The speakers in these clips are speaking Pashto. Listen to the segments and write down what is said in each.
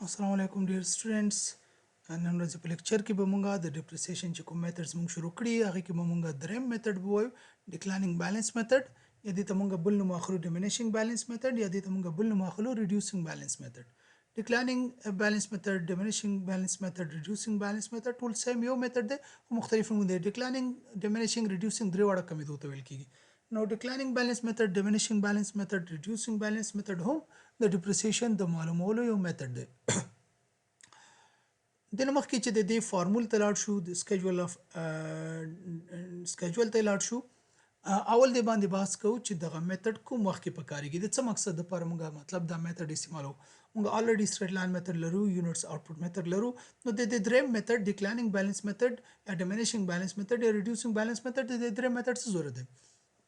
अस्सलाम वालेकुम dear students. نن ورځ په لیکچر کې به مونږه د ډیپریسیشن چې کوم میثډز مونږ شروع کړي هغه کې به مونږه دریم میثډ وایو ډیکلاینینګ بیلانس میثډ یا دې ته مونږه بل نوم اخلو ډیمینیشنګ بیلانس میثډ یا دې ته مونږه بل نوم اخلو ریډیوسینګ بیلانس میثډ. ډیکلاینینګ بیلانس میثډ، ډیمینیشنګ بیلانس میثډ، ریډیوسینګ بیلانس میثډ ټول سیم یو میثډ دی خو مختلف نومونه دي. ډیکلاینینګ، ډیمینیشنګ، ریډیوسینګ درې واړه کمیدو ته ویل کیږي. نو ډیکلاینینګ بیلانس میثډ، ډیمینیشنګ بیلانس میثډ، ریډیوسینګ بیلانس میثډ هم د ډیپریسیشن د معلومولو یو میثډ دی. د مخکې چې د دې فارمول ته لاړ شو د سکیجول ته لاړ شو، اول د باندې بحث کوو چې دغه میثډ کوم وخت کې پکارېږي، د څه مقصد لپاره موږ مطلب دا میثډ استعمالو. موږ الریډي سټریټ لاین میثډ لرو، یونټس اوټپوټ میثډ لرو. نو د دې دریم میثډ ډیکلاینینګ بیلانس میثډ یا ډیمینیشنګ بیلانس میثډ یا ریډیوسینګ بیلانس میثډ د دې دریم میثډ څه ضرورت دی؟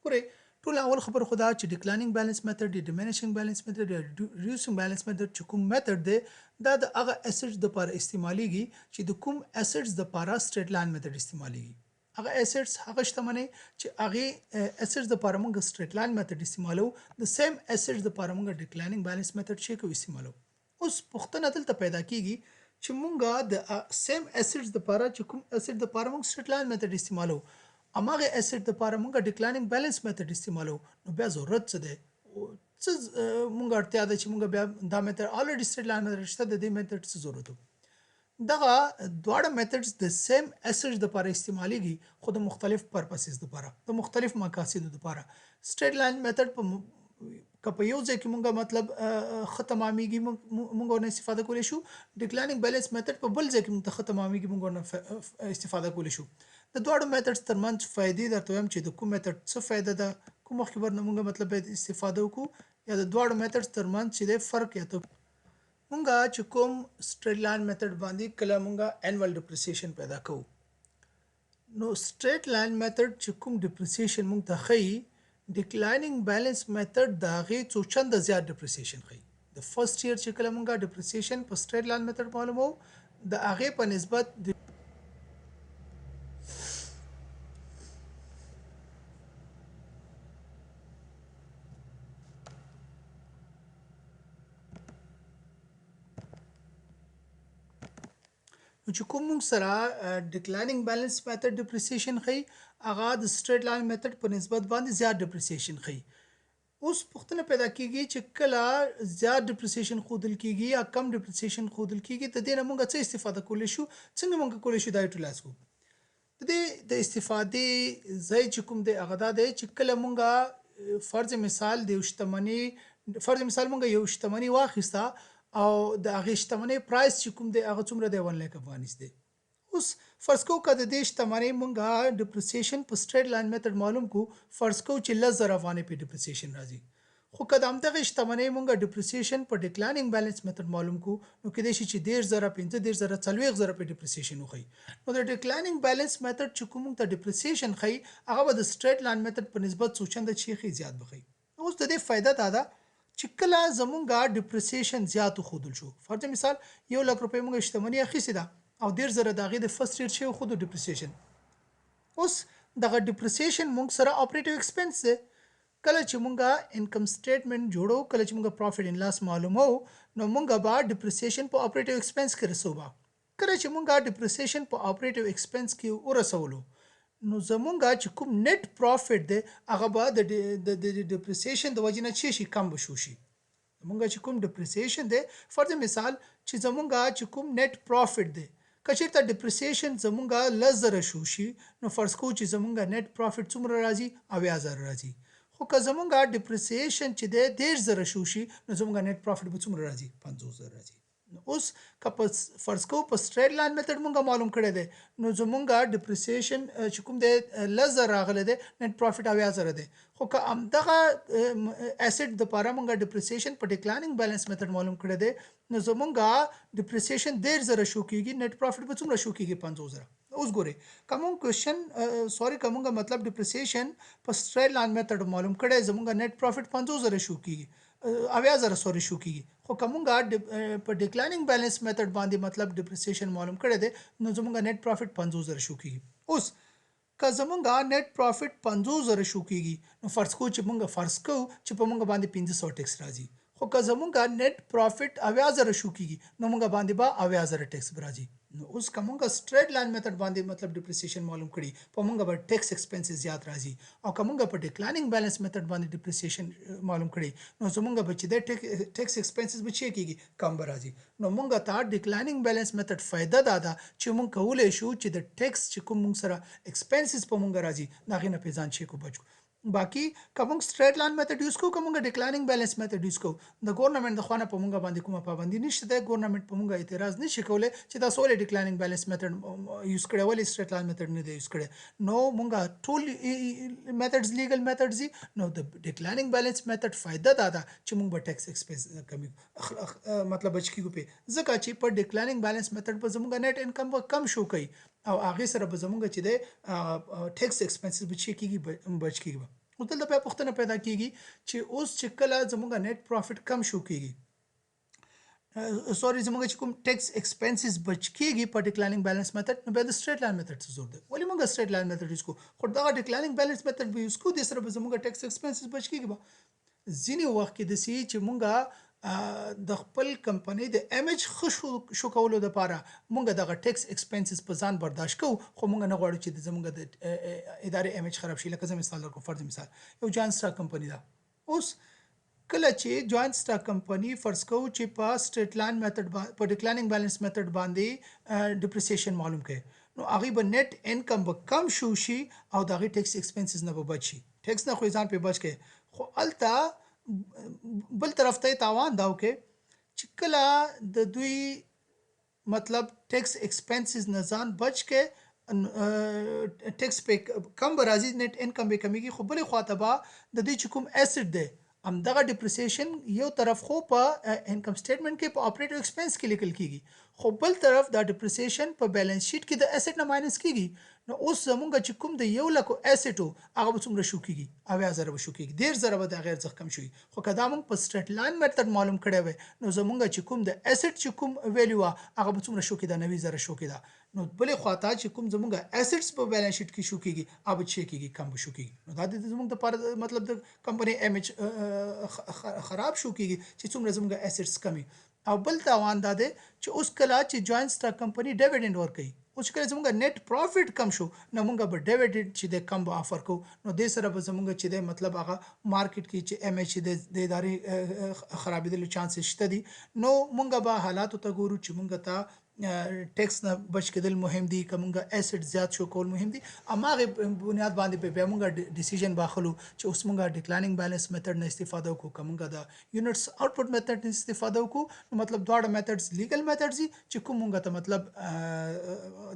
ګورئ، ټول اول خبر خدا چې ډیکلاینینګ بیلانس میثډ، ډیمینیشنګ بیلانس میثډ یا ریډیوسینګ بیلانس میثډ چې کوم میثډ دی دا د هغه اسیډز د لپاره استعمالیږي چې د کوم اسیډز د لپاره سټریټ لاین میثډ استعمالیږي. هغه اسیډز هغه شتمنۍ چې هغه اسیډز د لپاره موږ سټریټ لاین میثډ استعمالو، د سیم اسیډز د لپاره موږ ډیکلاینینګ بیلانس میثډ شي کو استعمالو. اوس پوښتنه دلته پیدا کیږي چې موږ د سیم اسیډز د لپاره چې کوم اسیډ د لپاره موږ سټریټ لاین میثډ استعمالو اماغه اسید د لپاره مونږ ډیکلاینینګ بیلانس میثډ استعمالو، نو بیا ضرورت څه دی؟ څه مونږ اړتیا ده چې مونږ بیا دا میثډ الریډي سټریټ لاین میثډ شته، د دې میثډ څه ضرورت وو؟ دغه دواړه میثډز د سیم اسید د لپاره استعمالیږي خو د مختلف پرپسز لپاره، د مختلف مقاصدو لپاره. سټریټ لاین میثډ په په یو ځای کې مونږه مطلب ختماميږي مونږ ورنه استفاده کولی شو، ډیکلاینینګ بیلانس میثډ په بل ځای کې مونږ ختماميږي مونږ ورنه استفاده کولی شو. د دواړو میثډز ترمنځ فائدې درته وایم چې د کوم میثډ څه فائده ده، کوم وخت ورنه مونږ مطلب استفاده وکړو یا د دواړو میثډز ترمنځ چې د فرق یا ته مونږه چې کوم سټریټ لاین میثډ باندې کله مونږه انوال ډیپریسیشن پیدا کوو، نو سټریټ لاین میثډ چې کوم ډیپریسیشن مونږ ته ښیي، ډیکلاینینګ بیلانس میثډ د هغې څو چنده زیات ډیپریسیشن ښیي. د فرست ایئر چې کله مونږه ډیپریسیشن په سټریټ لاین میثډ معلومو، د هغې په نسبت چې کوم موږ سره ډیکلاینینګ بیلانس میثډ ډیپریسیشن ښیي، هغه د سټریټ لاین میثډ په نسبت باندې زیات ډیپریسیشن ښیي. اوس پوښتنه پیدا کیږي چې کله زیات ډیپریسیشن ښودل کیږي یا کم ډیپریسیشن ښودل کیږي، د دې نه موږ څه استفاده کولی شو، څنګه موږ کولی شو دا یوټیلایز کړو. د دې د استفادې ځای چې کوم دی هغه دا دی چې کله موږ فرض مثال د یو شتمنۍ موږ یو شتمنۍ واخیسته او د هغې شتمنۍ پرایس چې کوم دی هغه څومره دی؟ 1 لک افغانیس دی. اوس فرض کوو که د دې شتمنۍ موږ ډیپریسیشن په سټریټ لاین میثډ معلوم کړو، فرض کوو چې 10,000 افغانۍ په ډیپریسیشن راځي. خو که د همدغې شتمنۍ موږ ډیپریسیشن په ډیکلاینینګ بیلانس میثډ معلوم کړو، نو کیدای شي چې 10,000 15,000 40,000 په ډیپریسیشن وښیي. نو د ډیکلاینینګ بیلانس میثډ چې کوم موږ ته ډیپریسیشن ښیي هغه به د سټریټ لاین میثډ په نسبت څو چنده چې ښیي زیات به ښیي. اوس د دې فایده دا ده چې کله زمونږ ډیپریسیشن زیات وښودل شو، فرض مثال 1 لک روپۍ موږ شتمنۍ اخیستې ده او 10,000 د هغې د فرست ایئر چې وښودو ډیپریسیشن. اوس دغه ډیپریسیشن موږ سره اپریټیو ایکسپنس دی. کله چې مونږه انکم سټیټمنټ جوړو، کله چې مونږه پروفیټ ان لاس معلومو، نو مونږه به ډیپریسیشن په اپریټیو ایکسپنس کې رسوبه. کله چې مونږه ډیپریسیشن په اپریټیو ایکسپنس کې ورسولو، نو زمونږه چې کوم نیټ پروفیټ دی هغه به د ډیپریسیشن د وجې نه شي کم به شي. زمونږه چې کوم ډیپریسیشن دی، فرض مثال چې زمونږه چې کوم نیټ پروفیټ دی که چېرته ډیپریسیشن زمونږه 10,000 شي، نو فرض کوو چې زمونږه نیټ پروفیټ څومره راځي؟ 80,000 راځي. خو که زمونږه ډیپریسیشن چې دی 10,000 شي، نو زمونږه نیټ پروفیټ به څومره راځي؟ 50,000 راځي. نو اوس که په فرض کوو په سټریټ لاین میثډ مونږه معلوم کړی دی، نو زمونږه ډیپریسیشن چې کوم دی 10,000 راغلی دی، نیټ پروفیټ 80,000 دی. خو که همدغه اسید دپاره مونږه ډیپریسیشن په ډیکلاینینګ بیلانس میثډ معلوم کړی دی، نو زمونږه ډیپریسیشن 10,000 شو کیږي، نیټ پروفیټ به څومره شو کیږي؟ 50,000. اوس ګورئ، که مونږ که مونږه مطلب ډیپریسیشن په سټریټ لاین میثډ معلوم کړی، زمونږه نیټ پروفیټ 50,000 شو کیږي، 80,000 شو کیږي. خو که مونږه په ډیکلاینینګ بیلانس میثډ باندې مطلب ډیپریسیشن معلوم کړی دی، نو زمونږه نیټ پروفیټ 50,000 شو کیږي. اوس که زمونږه نیټ پروفیټ 50,000 شو کیږي، نو فرض کوو چې په مونږه باندې 500 ټیکس راځي. خو خو که زمونږه نیټ پروفیټ 80000 شو کیږي نو مونږ باندې به 80000 ټیکس راځي. نو اوس که مونږ سټریټ لاین میتھډ باندې مطلب ډیپریسیشن معلوم کړي په مونږ به ټیکس ایکسپنسز زیات راځي او که مونږ په ډیکلایننګ بیلانس میتھډ باندې ډیپریسیشن معلوم کړي نو زمونږ به چې د ټیکس ایکسپنسز به چی کیږي کم به راځي. نو مونږ ته ډیکلایننګ بیلانس میتھډ فائدہ دا ده چې مونږ کولای شو چې د ټیکس چې کوم مونږ سره ایکسپنسز په مونږ راځي دا غینه په ځان چی کو بچو. باقی کوم سټریټ لاین میتھډ یوز کو کوم ډیکلایننګ بیلانس میتھډ یوز کو د ګورنمنت د خوانه په مونږ باندې کومه پابندی نشته د ګورنمنت په مونږ اعتراض نشي کولای چې دا سولې ډیکلایننګ بیلانس میتھډ یوز کړي ولې سټریټ لاین میتھډ نه دی یوز کړي. نو مونږ ټول میتھډز لیګل میتھډز دي. نو د ډیکلایننګ بیلانس میتھډ فائدہ دا ده چې مونږ به ټیکس ایکسپنس کمی مطلب بچ کیږي په ځکه چې په ډیکلایننګ بیلانس میتھډ په زموږ نیټ انکم به کم شو کوي او هغه سره به زموږ چې د ټیکس ایکسپنسز بچ کیږي بچ کیږي. او دلته بیا پوښتنه پیدا کیږي چې اوس چې کله زموږ نیټ پروفیټ کم شو کیږي سوري زموږ چې کوم ټیکس ایکسپنسز بچ کیږي په ډیکلایننګ بیلانس میتھډ نو بیا د سټریټ لاین میتھډ څه زور دی ولې موږ سټریټ لاین میتھډ یوز کوو خو دا ډیکلایننګ بیلانس میتھډ به یوز کوو د سره به زموږ ټیکس ایکسپنسز بچ کیږي به ځینې وخت کې د سی چې مونږه د خپل کمپنۍ د امیج ښه شو کولو لپاره مونږ دغه ټیکس ایکسپنسز په ځان برداشت کوو خو مونږ نه غواړو چې زمونږ د ادارې امیج خراب شي. لکه زه مثال درکوم فرض مثال یو جاین سټاک کمپنۍ ده. اوس کله چې جوائنٹ سټاک کمپنۍ فرض کوو چې په سټریټ لاین میتھډ په ډیکلایننګ بیلانس میتھډ باندې ډیپریسیشن معلوم کړي نو هغه به نیټ انکم به کم شو شي او د هغې ټیکس ایکسپنسز نه به بچ شي. ټیکس نه خو ځان پې بچ کړي خو هلته بل طرف ته تاوان دا وکړي چې کله د دوی مطلب ټیکس ایکسپنسز نه ځان بچ کې ټیکس په کم به راځي نیټ انکم به کمیږي خو بلې خواته به د دوی چې کوم ایسټ دی همدغه ډیپریسیشن یو طرف خو په انکم سټیټمنټ کې په اپریټیو ایکسپنس کې لیکل کیږي خو بل طرف دا ډیپریسیشن په بیلانس شیټ کې د ایسټ نه ماینس کیږي. نو اوس زمونږ چې کوم د 1 لک ایسټ هغه به څومره شو کیږي 80000 به شو کیږي 1.5 به د غیر ځخ کم شوی خو کدا موږ په سټریټ لاین میتھډ معلوم کړی وي نو زمونږ چې کوم د ایسټ چې کوم ویلیو هغه به څومره شو کیږي 90000 شو کیږي. نو بلې خواته چې کوم زمونږ ایسټس په بیلانس شیټ کې شو کیږي هغه چې کیږي کم شو کیږي. نو دا د زمونږ لپاره مطلب د کمپنۍ امیج خراب شو کیږي چې څومره زمونږ ایسټس کمی. او بل تاوان دا دی چې اوس کله چې جوائنٹ سټاک کمپنۍ ډیویډند ورکوي اوس کله زمونږ نیټ پروفیټ کم شو نو مونږ به ډیویډند چې د کم به افر کو نو د سره به زمونږ چې د مطلب هغه مارکیټ کې چې ام ایچ د ادارې خرابېدلو چانس شته دي. نو مونږ به حالاتو ته ګورو چې مونږ ته ټیکس نه بچ کېدل مهم دي که مونږ ایسټ زیات شو کول مهم دي. هماغه بنیاد باندې به مونږ ډیسیژن باخلو چې اوس مونږ ډیکلایننګ بیلانس میتھډ نه استفاده وکړو که مونږ د یونټس آوټپوټ میتھډ نه استفاده وکړو نو مطلب دواړه میتھډز لیګل میتھډز دي چې کوم مونږ ته مطلب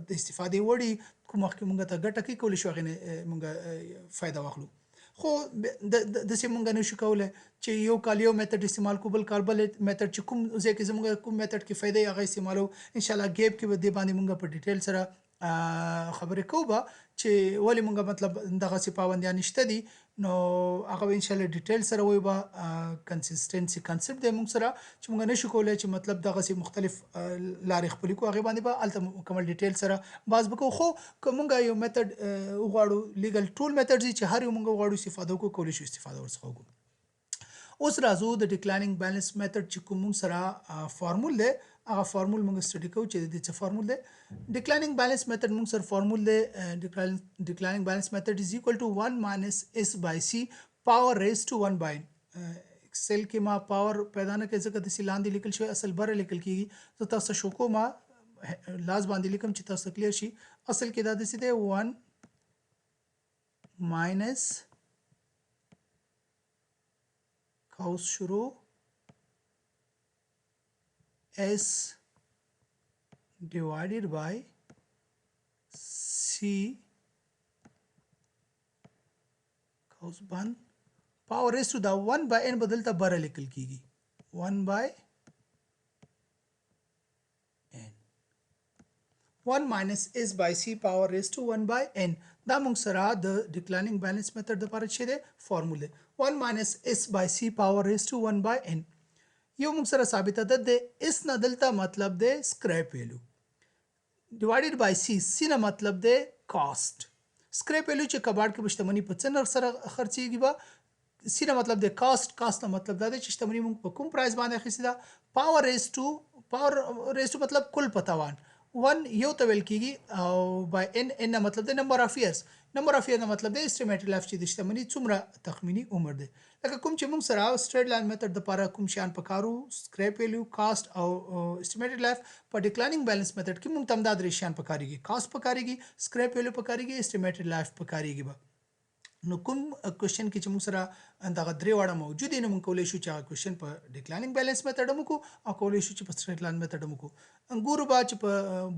د استفادې وړي کوم وخت کې مونږ ته ګټه کې کولی شو هغې نه مونږ فایده واخلو. خو داسې مونږ نشو کولی چې یو کال یو میتھډ استعمال کو بل کال بل میتھډ چې کوم ځای کې زموږ کوم میتھډ کې فایده هغه استعمالو. ان شاء الله ګیپ کې به دې باندې مونږ په ډیټیل سره خبرې کوو به چې ولې مونږ مطلب دغسې پابندیان نشته دي نو هغه به ان شاء الله ډیټیل سره وایو به کنسسټنسي کنسپټ دی مونږ سره چې مونږ نشو کولی چې مطلب دغسې مختلف لارې خپلې کړو هغې باندې به هلته مکمل ډیټیل سره باز به کوو. خو که مونږ یو میتھډ وغواړو لیګل ټول میتھډز دي چې هر یو مونږ وغواړو استفاده وکړو کولی شو استفاده ورڅخه وکړو. اوس راځو د ډیکلایننګ بیلانس میتھډ چې کوم مونږ سره فارمول دی هغه فارمول مونږ سټډي کوو چې د دې څه فارمول دی. ډیکلایننګ بیلانس میتھډ مونږ سره فارمول دی ډیکلایننګ بیلانس میتھډ از ایکوال ټو 1 ماینس اس بای سی پاور ریز ټو 1 بای ایکسل کې ما پاور پیدا نه کړی ځکه داسې لاندې لیکل شوی اصل بره لیکل کیږي زه تاسو شو کوم لاس باندې لیکم چې تاسو کلیر شي. اصل کې دا داسې دی 1 ماینس قوس شروع S divided by C قوس بند پاور ریز ټو دا 1 by n بدلته بره لیکل کیږي 1 by n 1 minus s by c power raised to 1 by n دا موږ سره د ډیکلایننګ بیلانس میتھډ لپاره چې دی فارمول دی 1 minus s by c power raised to 1 by n. یو موږ سره ثابته ده د اس نه دلته مطلب دی سکریپ ویلو ډیوایډډ بای سی سی نه مطلب دی کاست. سکریپ ویلو چې کباړ کې به شتمني په څه نرخ سره خرڅېږي به سی نه مطلب د کاست نه مطلب دا دی چې شتمني موږ په کوم پرایس باندې اخیستې ده پاور ریز ټو مطلب کل په توان 1 یو ته ویل کیږي او بای ان نه مطلب د نمبر اف ایئرز نمبر اف ایئر نه مطلب د استیمیټډ لایف چې د شتمني څومره تخمینی عمر دی لکه کوم چې موږ سره سټریټ لاین میتھډ د لپاره کوم شیان پکارو سکریپ ویلیو کاست او استیمیټډ لایف په ډیکلایننګ بیلانس میتھډ کې موږ تم دا درې شیان پکاريږي کاست پکاريږي سکریپ ویلیو پکاريږي استیمیټډ لایف پکاريږي به نو کوم کوېشن کې چې موږ سره دغه درې واړه موجود دي نو موږ کولی شو چې هغه کوېشن په ډیکلایننګ بیلانس میتھډ هم وکړو او کولی شو چې په سټریټ لاین میتھډ هم وکړو ګورو به چې په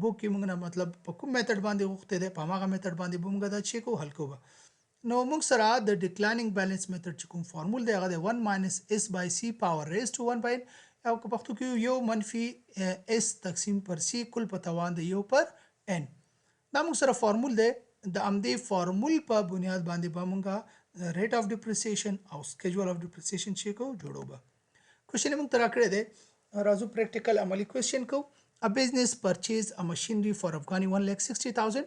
بوک کې موږ نه مطلب په کوم میتھډ باندې غوښتي دی په هماغه میتھډ باندې به موږ دا چیک کوو حل کوو نو موږ سره د ډیکلایننګ بیلانس میتھډ چې کوم فارمول دی هغه د 1 ماینس اس بای سی پاور ریز ټو 1 باین او که پښتو کې یو منفي اس تقسیم پر سی کل په توان د یو پر ان دا موږ سره فارمول دی د امدې فارمول په بنیاد باندې به موږ ریټ اف ډیپریسیشن او سکیجول اف ډیپریسیشن چې کو جوړو به کوېشن موږ ترا کړی دی راځو پریکټیکل عملی کوېشن کو ا بزنس پرچیز ا ماشینری فار افغانی 1,60,000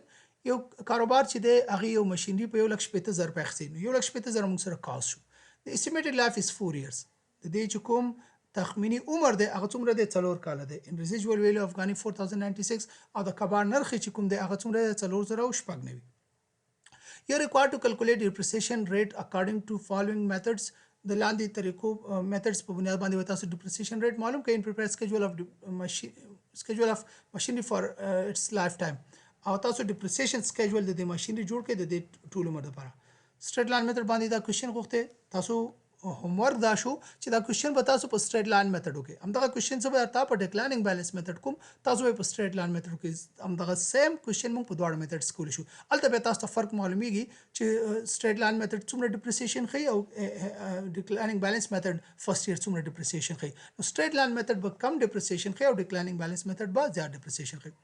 یو کاروبار چې دی هغه یو ماشینری په 1,60,000 په اخسي نو 1,60,000 موږ سره کاست شو د استیمیټډ لایف از 4 ایئرز د دې چې کوم تخمینی عمر دی هغه څومره دی 4 کال دی ان ریزیجوال ویلیو افغانی 4096 او د کبار نرخ چې کوم دی هغه څومره دی 4,090 You are required to calculate depreciation rate according to following methods. د لاندې طریقو methods په بنیاد باندې تاسو depreciation rate معلوم کړئ in prepare schedule of machinery for its lifetime او تاسو depreciation schedule د ماشینری جوړ کړئ د دې ټول عمر لپاره straight line method باندې دا کوېشن غوښته تاسو هومورک دا شو چې دا کوېشن به تاسو په سټریټ لاین میتھډ وکړئ همدغه کوېشن څه به درته په ډیکلایننګ بیلانس میتھډ کوم تاسو به په سټریټ لاین میتھډ وکړئ همدغه سیم کوېشن موږ په دواړو میتھډز کولی شو هلته به تاسو ته فرق معلومیږي چې سټریټ لاین میتھډ څومره ډیپریسیشن ښیي او ډیکلایننګ بیلانس میتھډ فرست ایئر څومره ډیپریسیشن ښیي نو سټریټ لاین میتھډ به کم ډیپریسیشن ښیي او ډیکلایننګ بیلانس میتھډ به زیات ډیپریسیشن ښیي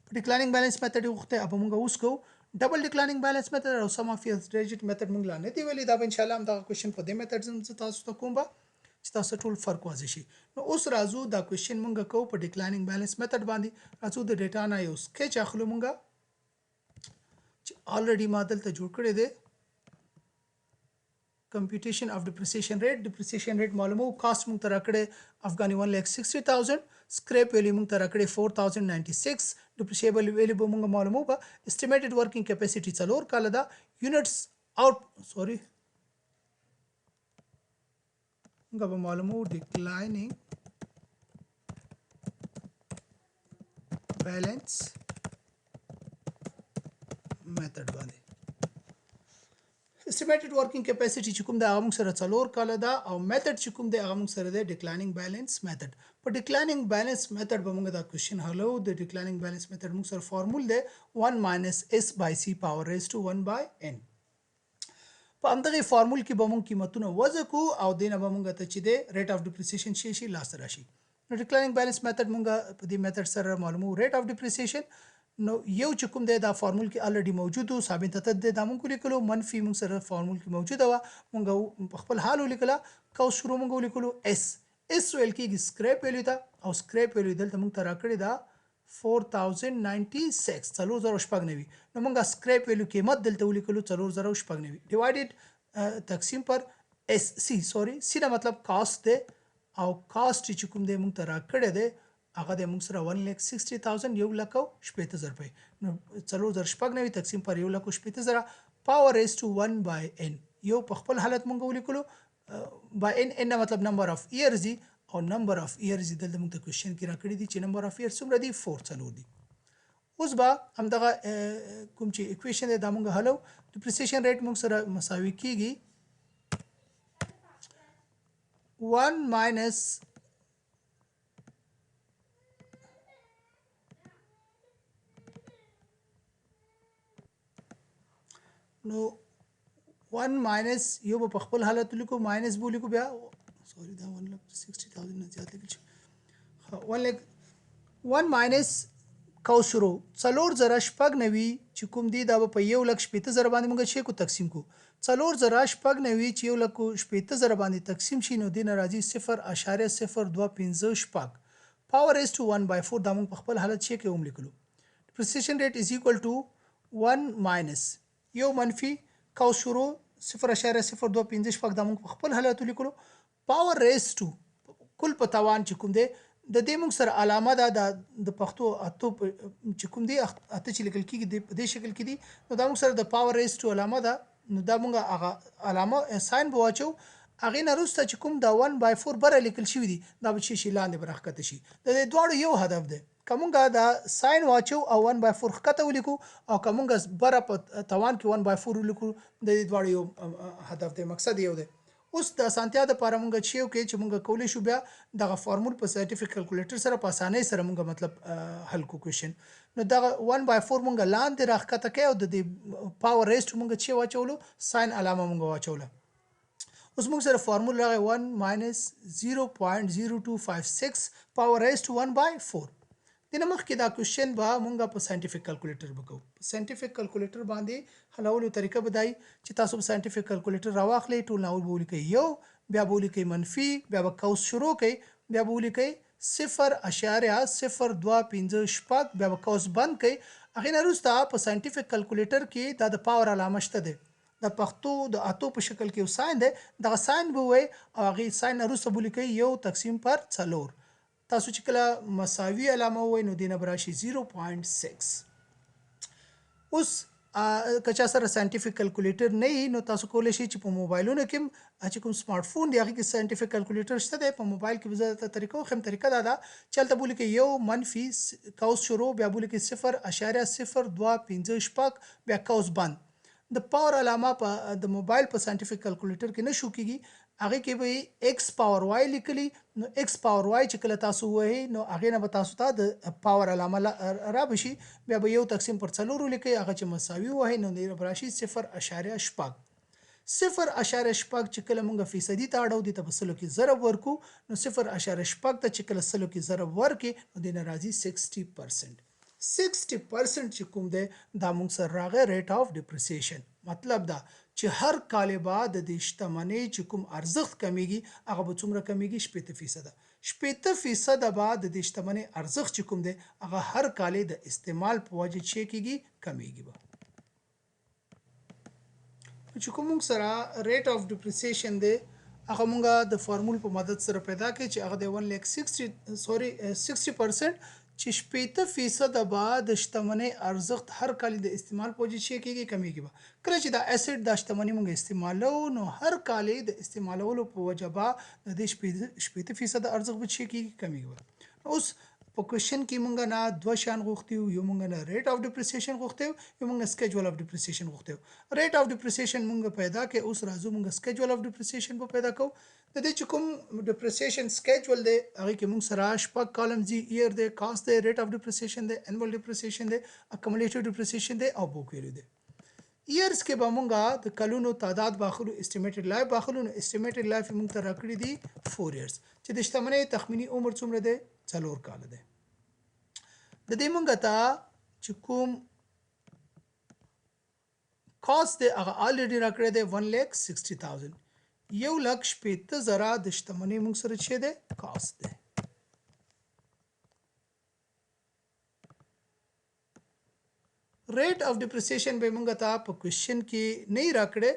په ډیکلایننګ بیلانس میتھډ غوښته अब موږ اوس کوو ډبل ډیکلایننګ بیلانس میتھډ او سم اف ایئرز ډیجیټ میتھډ موږ لا نه دی ویلي دا به ان شاء الله هم دا کوېشن په دې میتھډ زم تاسو ته کوم به چې تاسو ټول فرق واضح شي نو اوس راځو دا کوېشن موږ کوو په ډیکلایننګ بیلانس میتھډ باندې راځو د ډیټا نه یو سکیچ اخلو موږ چې الریډي ما دلته جوړ کړی دی computation of depreciation rate معلومو cost موږ تر کړه افغانی 1,60,000 scrap value موږ تر کړه 4,096 depreciable value به موږ معلومو په estimated working capacity څلور کال دا units out sorry موږ به معلومو declining balance method باندې estimated working capacity چې کوم د هغه موږ سره څلور کاله ده او میتھډ چې کوم د هغه موږ سره د ډیکلایننګ بیلانس میتھډ په ډیکلایننګ بیلانس میتھډ به موږ دا کوېشن حلو د ډیکلایننګ بیلانس میتھډ موږ سره فارمول دی 1 ماینس اس بای سی پاور ریز ټو 1 بای ان په همدغه فارمول کې به موږ قیمتونه وضع کو او دینه به موږ ته چې د ریټ اف ډیپریسیشن شي لاس راشي نو ډیکلایننګ بیلانس میتھډ موږ په دې میتھډ سره معلومو ریټ اف ډیپریسیشن نو یو چې کوم دی دا فارمول کې الریډي موجود او ثابت دی دا موږ لیکلو منفي موږ سره فارمول کې موجوده و موږ په خپل حال ولیکله کو شروع موږ لیکلو اس ویل کېږي سکریپ ویلیو ته او سکریپ ویلیو دلته موږ ته راکړی دا 4096 4096 نو موږ سکریپ ویلیو قیمت دلته ولیکلو 4096 ډیوایډډ تقسیم پر اس سی دا مطلب کاست دی او کاست چې کوم دی موږ ته راکړی دی هغه د موږ سره 1,60,000 یو لک او 80,000 روپۍ نو 496 تقسیم پر یو لک او 80,000 پاور ریز ټو 1 بای ان یو په خپل حالت موږ ولیکلو بای ان مطلب نمبر اف ایئرز او نمبر اف ایئرز دلته موږ ته کوېشن کې راکړي دي چې نمبر اف ایئرز څومره دي 4 څلور دي اوس به همدغه کوم چې اکویشن دی دا موږ حلو ډیپریسیشن ریټ موږ سره مساوي کیږي 1 ماینس نو 1 ماینس یو په خپل حالت لیکو ماینس بو لیکو بیا سوري دا 1,60,000 نه زیات لیکل 1 ماینس کو شروع 4,096 چې کوم دی دا په 1,80,000 باندې موږ شي کو تقسیم کو 4,096 چې 1,80,000 باندې تقسیم شي نو دین راځي 0.025 پاور ریز ټو 1 بای 4 دا موږ په خپل حالت شي کې هم لیکلو ډیپریسیشن ریټ از ایکوال ټو 1 ماینس یو منفي کو شروع 0.02 شپږ دا موږ په خپل حالت ولیکلو. پاور ریز ټو کل په توان چې کوم دی د دې موږ سره علامه ده د پښتو اتو چې کوم دی اته چې لیکل کېږي په دې شکل کې دي، نو دا موږ سره د پاور ریز ټو علامه ده، نو دا موږ هغه علامه ساين به واچو. هغې نه وروسته چې کوم دا 1/4 بره لیکل شوي دي دا به شي لاندې به راښکته شي. د دې دواړو یو هدف دی، که مونږ دا ساين واچو او 1/4 ښکته ولیکو او که مونږ بره په توان کې 1/4 ولیکو د دې دواړو یو هدف دی، مقصد یو دی. اوس د اسانتیا دپاره مونږ چې وکړو چې مونږ کولی شو بیا دغه فارمول په ساینټیفیک کلکولیټر سره په اسانۍ سره مونږ مطلب حل کو کوېشن. نو دغه 1/4 مونږ لاندې راښکته کوي او د دې پاور ریز ټو مونږ چې واچولو ساين علامه مونږ واچوله. اوس موږ سره فارمول راغی 1 minus 0.0256 پاور ریز ټو 1/4. دنه مخکې دا کوېشن به مونږ په ساینټیفیک کلکولیټر وکړو. په ساینټیفیک کلکولیټر باندې حلولو طریقه به دای چې تاسو په ساینټیفیک کلکولیټر راواخلئ، ټول ناول به ولیکئ یو، بیا به ولیکئ منفي، بیا به قوس شروع کړئ، بیا به ولیکئ 0.0256، بیا به قوس بند کړئ. هغې نه وروسته په ساینټیفیک کلکولیټر کې دا د پاور علامه شته دی، د پښتو د اتو په شکل کې یو ساين دی، دغه ساين به ووایئ او هغې ساين نه وروسته به ولیکئ 1/4. تاسو چې کله مساوي علامه ووایئ نو دې نه به راشي 0.6. اوس که چا سره ساینټیفیک کلکولیټر نه وي نو تاسو کولی شئ چې په موبایلونو کې هم چې کوم سمارټ فون دی هغې کې ساینټیفیک کلکولیټر شته دی. په موبایل کې به زه درته طریقه وښیم. طریقه دا ده چې هلته به ولیکئ یو منفي قوس شروع، بیا به ولیکئ 0.0256، بیا قوس بند. د پاور علامه په د موبایل په ساینټیفیک کلکولیټر کې نشو کېږي، هغې کې به ایکس پاور وای لیکلي، نو ایکس پاور وای چې کله تاسو ووهئ نو هغې نه به تاسو ته د پاور علامه را بشي، بیا به 1/4 ولیکئ، هغه چې مساوي ووهئ نو دې به راشي 0.4. 0.4 چې کله مونږ فیصدي ته اړو دې ته په سلو کې ضرب ورکو، نو 0.4 ته چې کله سلو کې ضرب ورکې نو دې نه راځي 60%. 60% چې کوم دی دا مونږ سره راغی ریټ آف ډپریسیشن. مطلب دا چې هر کال به د دې شتمنۍ چې کوم ارزښت کمیږي هغه به څومره کمیږي 60%. 60% به د دې شتمنۍ ارزښت چې کوم دی هغه هر کال د استعمال په وجه چې کېږي کمیږي به. چې کوم مونږ سره ریټ آف ډپریسیشن دی هغه مونږ د فارمول په مدد سره پیدا کړي چې هغه د 60% چې 60% به د شتمنۍ ارزښت هر کال د استعمال په وجه چې کېږي کمیږي به. کله چې دا اسید دا شتمنۍ مونږ استعمالو نو هر کال د استعمالولو په وجه به د دې 60% ارزښت به چې کېږي کمیږي به. اوس په کوېشن کې مونږ نه دوه شیان غوښتي یو مونږ نه ریټ آف ډپریسیشن غوښتي یو مونږ سکیجول آف ډپریسیشن غوښتي. ریټ آف ډپریسیشن مونږ پیدا کړي. اوس راځو مونږ سکیجول آف ډپریسیشن به پیدا کوو. د دې چې کوم ډپریسیشن سکیجول دی هغې کې مونږ سره شپږ کالمز دي، ایئر دی، کاست دی، ریټ آف ډپریسیشن دی، انول ډپریسیشن دی، اکمولیټیو ډپریسیشن دی او بوک ویلیو دی. ایئرز کې به مونږ د کلونو تعداد باخلو، استیمیټډ لایف باخلو، نو استیمیټډ لایف مونږ ته راکړي دي 4 ایئرز چې د شتمنۍ تخمینی عمر څومره دی 4 کاله دی. د دې مونږ ته چې کوم کاست دی هغه آلریډي راکړی دی 1,60,000. 1,60,000 د شتمنۍ مونږ سره چې دی کاست دی. ریټ آف ډپریسیشن به مونږ ته په کوېشن کې نه راکړی.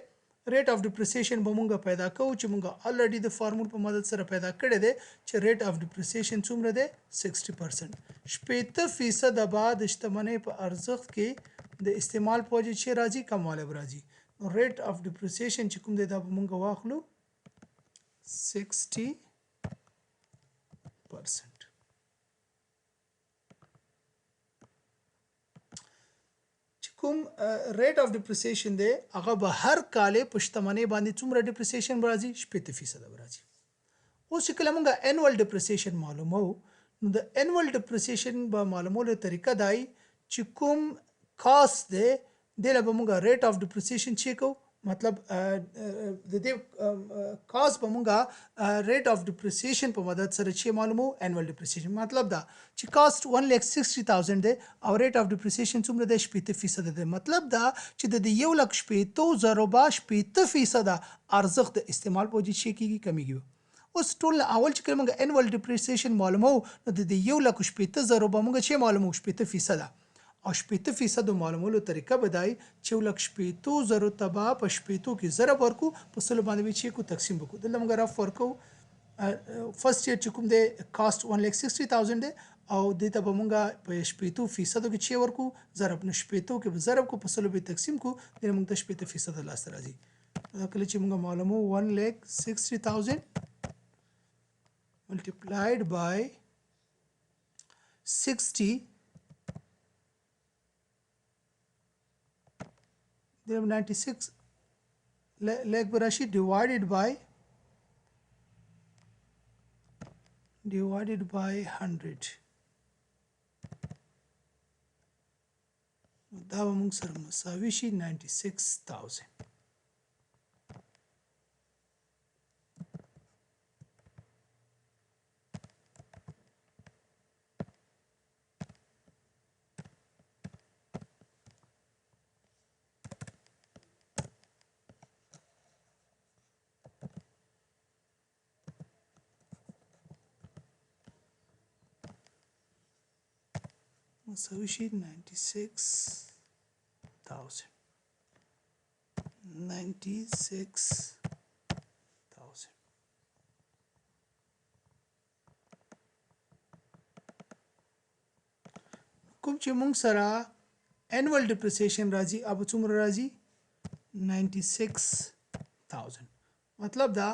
ریټ آف ډپریسیشن به مونږ پیدا کوو چې مونږ آلریډي د فارمول په مدد سره پیدا کړی دی چې ریټ آف ډپریسیشن څومره دی 60%. 60% به د شتمنۍ په ارزښت کې د استعمال په وجه چې راځي کموالی به راځي. نو ریټ آف ډپریسیشن چې کوم دی دا به مونږ واخلو 60%. کوم ریټ آف ډپریسیشن دی هغه به هر کال په شتمنۍ باندې څومره ډپریسیشن به راځي 60% به راځي. اوس چې کله مونږ انول ډپریسیشن معلومو نو د انول ډپریسیشن به معلومولو طریقه دای چې کوم کاست دی دې له به مونږ ریټ آف ډپریسیشن چې کوو، مطلب د دې کاست به مونږ ریټ آف ډپریسیشن په مدد سره چې معلومو انول ډپریسیشن. مطلب دا چې کاست 1,60,000 دی او ریټ آف ډپریسیشن څومره دی 60% دی. مطلب دا چې د 1,60,000 به 60% ارزښت د استعمال په وجه چې کېږي کمیږي. اوس ټول اول چې کله مونږ انول ډپریسیشن معلومو نو د 1,60,000 به مونږ چې معلومو 60% او 80% معلومولو طریقه بدای چې ولک 80,000 تبا په 80 کې ضرب ورکو په سلو باندې چې کو تقسیم وکړو دلته موږ رف ورکو فرست ایئر چې کوم دی کاست 1,60,000 دی او دې ته به مونږ په 80% کې چې ورکو ضرب نه 80 کې به ضرب کو په سلو به تقسیم کو د موږ ته 80% لاس راځي دا کله چې موږ معلومو 1,60,000 multiplied by 60 then 96 lakh barashi divided by 100 دا به موږ سره مساوي شي 96,000 مساوي شي 96,000 کوم چې موږ سره annual depreciation راځي अब څومره راځي 96,000 مطلب دا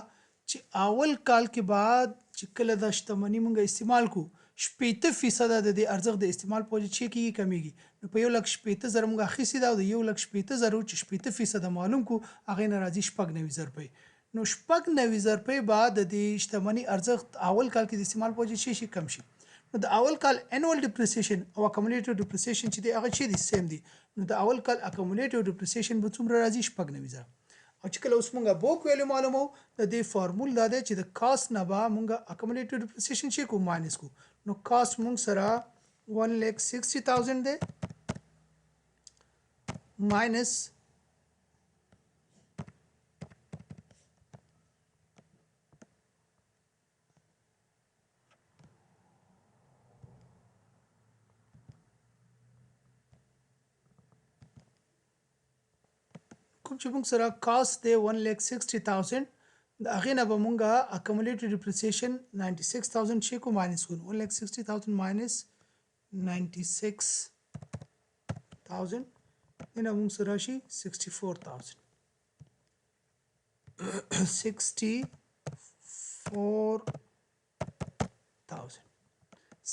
چې اول کال کې بعد چې کله د شتمنۍ موږ استعمال کو 80% د دې ارزښت د استعمال په وجه چې کیږي کمیږي نو په 1,80,000 موږ اخیستي دا د 1,80,000 چې 80% معلوم کو هغه نه راځي 90,000 روپۍ نو 90,000 روپۍ بعد د شتمنۍ ارزښت اول کال کې د استعمال په وجه شي کم شي نو د اول کال annual depreciation او accumulative depreciation چې دی هغه چې دي سیم دي نو د اول کال accumulative depreciation به څومره راځي 90,000 او چې کله اوس مونږه بوک ویلو معلومو د دې فارمول دا دی چې د کاست نه به مونږه accumulative depreciation شي کو ماینس کو نو کاست مونږ سره 1,60,000 دی ماینس کوم چې موږ سره کاست دی 1,60,000 د هغې نه به مونږه accumulated depreciation 96,000 شي کو ماینس کو 1,60,000 ماینس 96,000 دنه مونږ سره راشي 64,000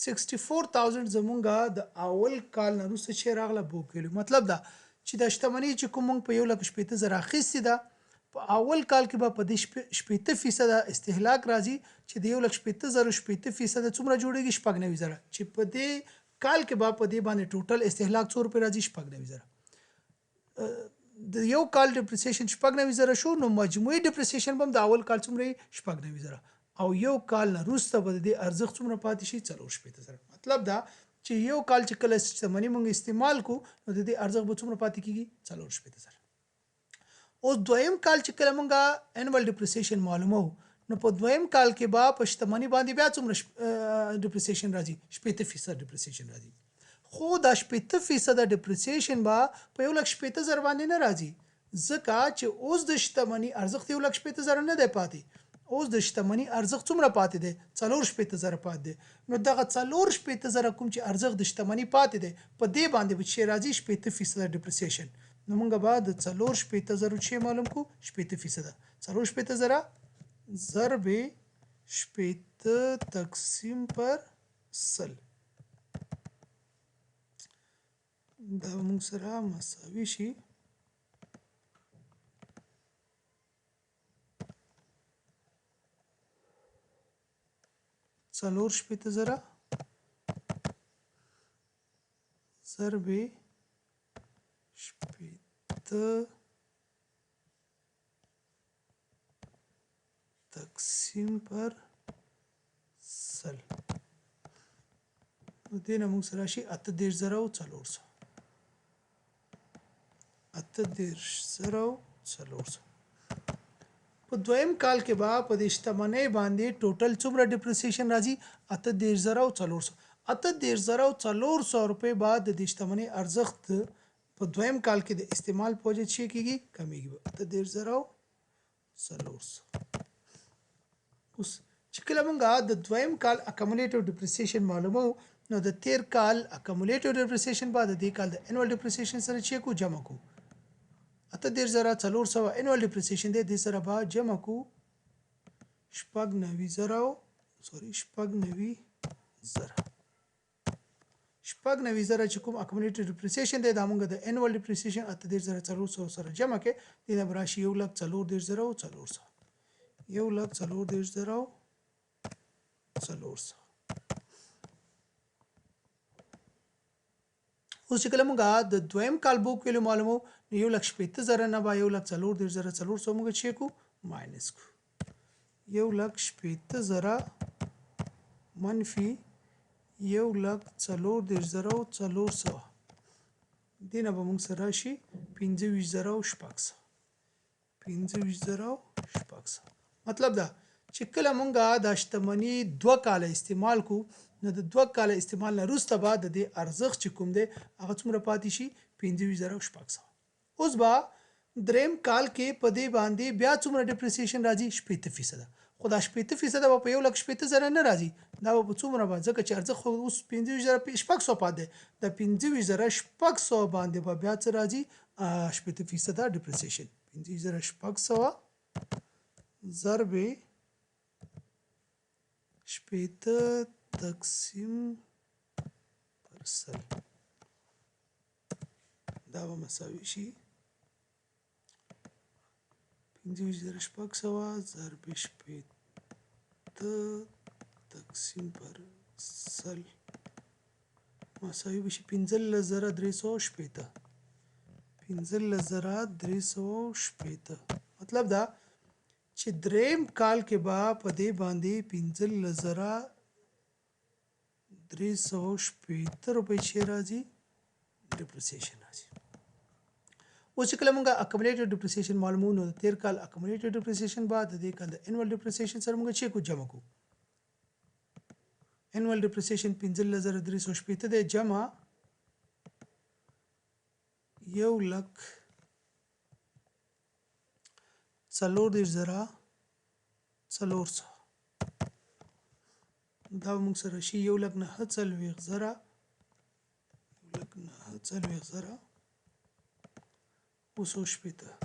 64,000 زمونږه د اول کال نه وروسته چې راغله بوکلو مطلب دا چې د شتمنۍ چې کوم په 1,80,000 اخیستې ده په اول کال کې به په دې 80% استهلاک راځي چې د 1,80,000 80% څومره جوړیږي 90,000 چې په دې کال کې به په دې باندې ټوټل استهلاک څو روپۍ راځي 90,000 د یو کال ډیپریسیشن 90,000 شو نو مجموعي ډیپریسیشن هم د اول کال څومره 90,000 او یو کال نه وروسته به د ارزښت څومره پاتې شي 40,000 مطلب دا چې یو کال چې کله شتمنۍ موږ استعمال کو نو د دې ارزښت به څومره پاتې کیږي 40,000 اوس دویم کال چې کله موږ انوال ډیپریسیشن معلومو نو په دویم کال کې به په شتمنۍ باندې بیا څومره ډیپریسیشن راځي 80% ډیپریسیشن راځي خو دا 80% ډیپریسیشن به په 1,80,000 باندې نه راځي ځکه چې اوس د شتمنۍ ارزښت 1,80,000 نه دی پاتې اوس د شتمنۍ ارزښت څومره پاتې دی 40,000 پاتې دی نو دغه 40,000 کوم چې ارزښت د شتمنۍ پاتې دی په دې باندې به چې راځي 80% ډیپریسیشن نو موږ به د 40,000 چې معلوم کو 80% 40,000 ضرب 80 تقسیم پر 100 دا موږ سره مساوي شي 40,000 ضرب 80 تقسیم پر 100 نو دې نه موږ سره شي 38,400 په دویم کال کې به په دې شتمنۍ باندې ټوټل څومره ډیپریسیشن راځي 38,400 $48,400 روپۍ به د دې شتمنۍ ارزښت په دویم کال کې د استعمال په وجه څه کېږي کمیږي 48,400 اوس چې کله موږ د دویم کال اکمولیټیو ډیپریسیشن معلومو نو د تیر کال اکمولیټیو ډیپریسیشن بعد د دې کال د انوال ډیپریسیشن سره چې کو جمع کو 48,400 انوال ډیپریسیشن دی د سره به جمع کو شپږ نوي زره چې کوم اکمولیټیو ډیپریسیشن دی دا موږ د انوال ډیپریسیشن 48,400 سره جمع کې د نه براشي 1,40,400 1,40,400 اوس چې کله موږ د دویم کال بوک ویلو معلومو نو 1,80,000 نه به 1,40,400 موږ چې کو ماینس کو 1,80,000 منفي 1,40,400 دینه به موږ سره راشي 15,600 مطلب دا چې کله موږ د شتمنۍ 2 کال استعمال کو نو د 2 کال استعمال نه وروسته بعد د ارزښت چې کوم دی هغه څومره پاتې شي 15,600 اوس با دریم کال کې په دې باندې بیا څومره ډیپریسیشن راځي 80% خو دا 80% به په 1,80,000 نه راځي دا به څومره به ځکه چې ارزښت خو اوس 15,600 پاتې د 15,600 باندې به بیا څه راځي 80% ډیپریسیشن 15,600 ضرب 80 تقسیم پر سل دا به مساوي شي 15,600 ضرب 80 تقسیم پر سل مساوي بشي 15,380 15,380 مطلب دا چې دریم کال کې به په دې باندې 15,380 روپۍ چې راځي ډیپریسیشن راځي اوس چې کله موږ اکمولیټیو ډیپریسیشن معلومو نو د تیر کال اکمولیټیو ډیپریسیشن بعد د دې کال د انوال ډیپریسیشن سره موږ چې کو جمع کو انوال ډیپریسیشن 15,380 دی جمع 1,40,400 دا موږ سره شي 1,49,000 1,49,000 1,49,000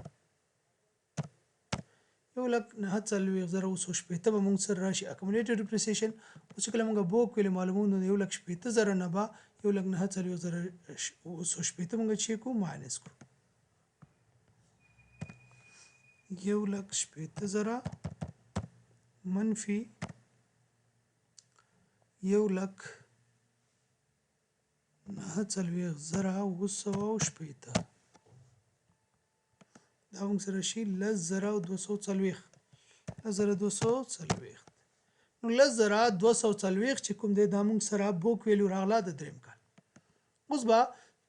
به موږ سره راشي اکمولیټیو ډیپریسیشن اوس کله موږ بوک ویل معلومو نو 1,80,000 نه به 1,49,000 موږ چې کو ماینس کو 1,80,000 منفي 1,49,000 دا موږ سره شي 10,240 نو 10,240 چې کوم دی دا موږ سره بوک ویلو راغله د دریم کال اوس به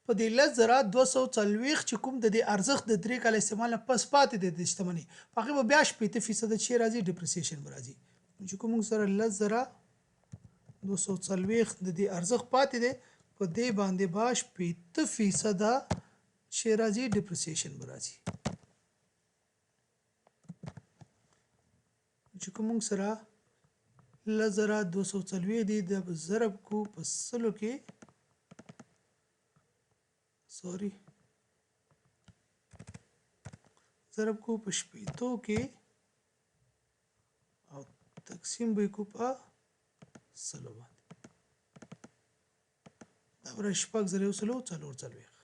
په دې 10,240 چې کوم د دې ارزښت د درې کال استعمال نه پس پاتې دی د شتمنۍ هغه به بیا 80% چې راځي ډیپریسیشن به راځي چې کوم سره 10,240 د دې ارزښت پاتې دی په دې باندې به 80% چې راځي ډیپریسیشن به راځي چې کوم سره 10,240 دی د ضرب کو په سلو کې ضرب کو په شپېتو کې او تقسیم به کو په سلو باندې دا ور شپږ زره وسلو څلور څلوېښت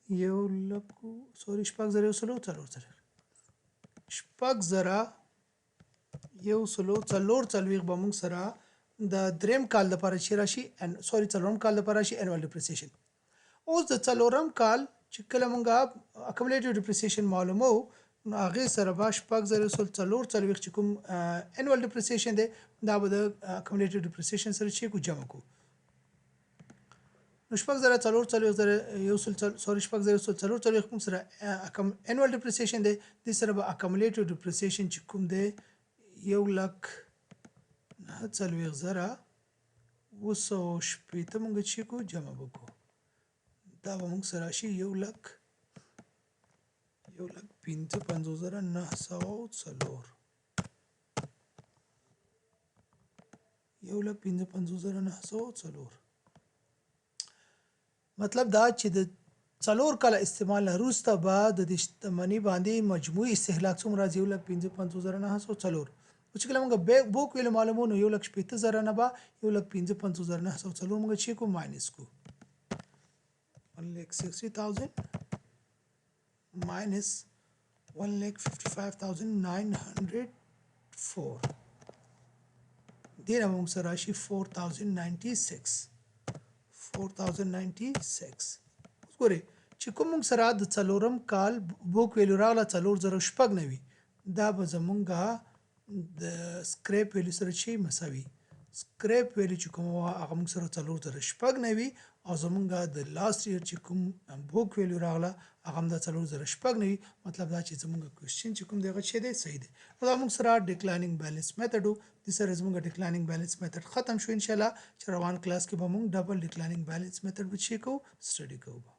یو لکو شپږ زره وسلو څلور څلوېښت شپږ زره یو سلو څلور څلوېښت به موږ سره د دریم کال لپاره چې راشي څلورم کال لپاره راشي انوال ډیپریسیشن اوس د څلورم کال چې کله موږ اکمولیټیو ډیپریسیشن معلومو نو هغې سره به 4,440 چې کوم انوال ډیپریسیشن دی دا به د اکمولیټیو ډیپریسیشن سره چې کو جمع کو نو شپږ زره څلور څلوېښت زره یو سل سوري شپږ زره یو سل څلور څلوېښت کوم سره انوال ډپریسیشن دی دې سره به اکمولیټیو ډپریسیشن چې کوم دی 1,09,40,000 200 مونږ چې کو جمع وکړو دا به مونږ سره راشي 1,55,904 1,55,904 مطلب دا چې د څلور کاله استعمال نه وروسته به د دې شتمنۍ باندې مجموعي استهلاک څومره راځي 1,55,904 او چې کله موږ بوک ویلو معلومو نو 1,50,000 نه به 1,55,904 موږ چې کو ماینس کو 1,60,000 minus 1,55,904 دې نه موږ سره راشي 4,096 اوس ګورئ چې کوم موږ سره د څلورم کال بوک ویلو راغله 4,096 دا به زمونږه د سکریپ ویلو سره چې مساوي سکریپ ویلو چې کوم هغه موږ سره 4,096 او زمونږه د لاست ایئر چې کوم بوک ویلو راغله هغه هم د 4,096 مطلب دا چې زمونږه کوېسچن چې کوم دغه شی دی صحیح دی دا موږ سره ډیکلاینینګ بیلانس میتھډ د سره زمونږه ډیکلاینینګ بیلانس میتھډ ختم شو ان شاء الله چې روان کلاس کې به موږ ډبل ډیکلاینینګ بیلانس میتھډ به چې کو سټډي کوو